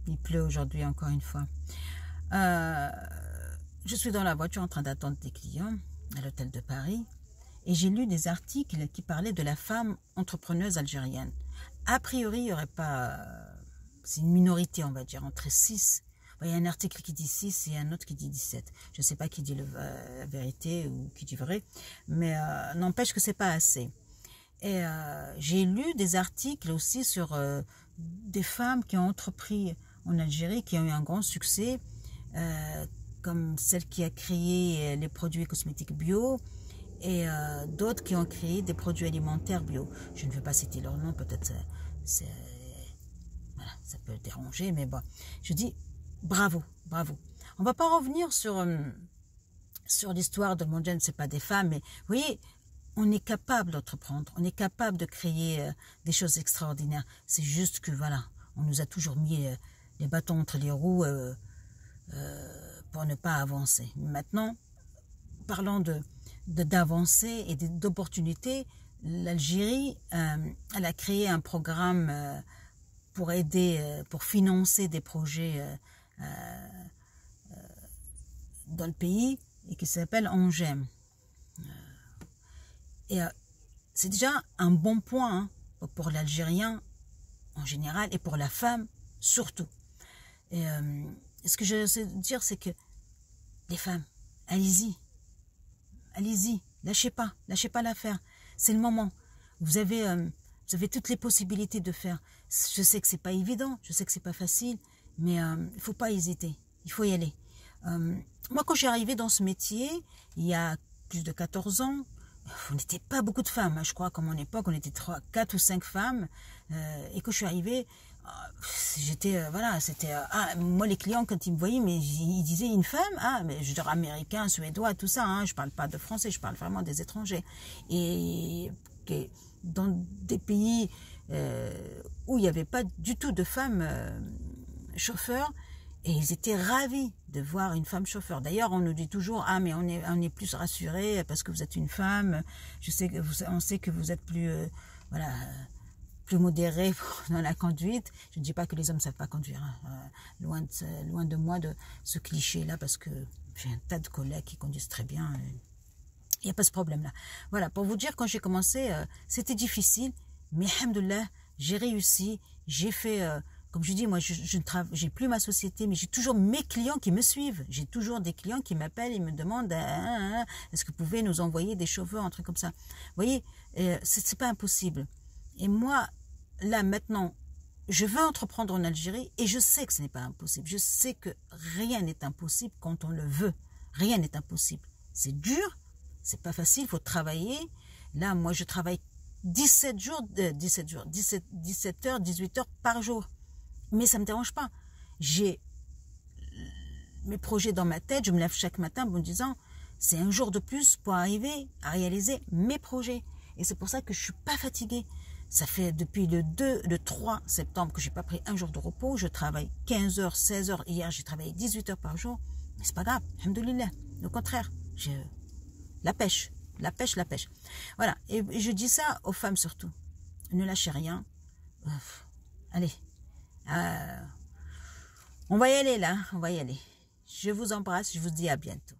Il pleut aujourd'hui encore une fois. Je suis dans la voiture en train d'attendre des clients à l'hôtel de Paris et j'ai lu des articles qui parlaient de la femme entrepreneuse algérienne. A priori, il n'y aurait pas... c'est une minorité, on va dire, entre 6. Il y a un article qui dit 6 et un autre qui dit 17. Je ne sais pas qui dit la vérité ou qui dit vrai, mais n'empêche que c'est pas assez. Et j'ai lu des articles aussi sur des femmes qui ont entrepris en Algérie, qui ont eu un grand succès, comme celle qui a créé les produits cosmétiques bio et d'autres qui ont créé des produits alimentaires bio. Je ne vais pas citer leur nom, peut-être voilà, ça peut déranger, mais bon, je dis bravo, bravo. On ne va pas revenir sur l'histoire de Mondjane, c'est pas des femmes, mais vous voyez, on est capable d'entreprendre, on est capable de créer des choses extraordinaires. C'est juste que voilà, on nous a toujours mis les bâtons entre les roues pour ne pas avancer. Maintenant, parlant d'avancer et d'opportunités, l'Algérie, elle a créé un programme pour aider, pour financer des projets dans le pays et qui s'appelle Engem. Et c'est déjà un bon point hein, pour l'Algérien en général et pour la femme surtout. Et ce que je sais dire, c'est que les femmes, allez-y, allez-y, lâchez pas l'affaire. C'est le moment. Vous avez toutes les possibilités de faire. Je sais que c'est pas évident, je sais que c'est pas facile, mais il faut pas hésiter, il faut y aller. Moi, quand je suis arrivée dans ce métier, il y a plus de 14 ans, on n'était pas beaucoup de femmes, hein, je crois, comme à mon époque, on était 4 ou 5 femmes, et quand je suis arrivée, j'étais, voilà, c'était, moi les clients quand ils me voyaient, mais ils disaient une femme, mais je veux dire américain, suédois, tout ça, hein, je parle pas de français, je parle vraiment des étrangers, et dans des pays où il n'y avait pas du tout de femmes chauffeurs, et ils étaient ravis de voir une femme chauffeur. D'ailleurs, on nous dit toujours, mais on est plus rassurés parce que vous êtes une femme. On sait que vous êtes plus, voilà, plus modéré dans la conduite. Je ne dis pas que les hommes ne savent pas conduire. Hein. Loin de moi de ce cliché-là, parce que j'ai un tas de collègues qui conduisent très bien. Il n'y a pas ce problème-là. Voilà, pour vous dire, quand j'ai commencé, c'était difficile, mais alhamdoulilah, j'ai réussi, j'ai fait... comme je dis, moi, j'ai plus ma société, mais j'ai toujours mes clients qui me suivent. J'ai toujours des clients qui m'appellent et me demandent est-ce que vous pouvez nous envoyer des chauffeurs, un truc comme ça. Vous voyez, c'est pas impossible. Et moi, là, maintenant, je veux entreprendre en Algérie et je sais que ce n'est pas impossible. Je sais que rien n'est impossible quand on le veut. Rien n'est impossible. C'est dur, c'est pas facile, il faut travailler. Là, moi, je travaille 17 heures, 18 heures par jour. Mais ça ne me dérange pas. J'ai mes projets dans ma tête. Je me lève chaque matin en me disant, c'est un jour de plus pour arriver à réaliser mes projets. Et c'est pour ça que je ne suis pas fatiguée. Ça fait depuis le 3 septembre que je n'ai pas pris un jour de repos. Je travaille 15 heures, 16 heures. Hier, j'ai travaillé 18 heures par jour. Mais c'est pas grave. Alhamdoulilah. Au contraire, la pêche. La pêche, la pêche. Voilà. Et je dis ça aux femmes surtout. Ne lâchez rien. Allez. On va y aller là, on va y aller. Je vous embrasse, je vous dis à bientôt.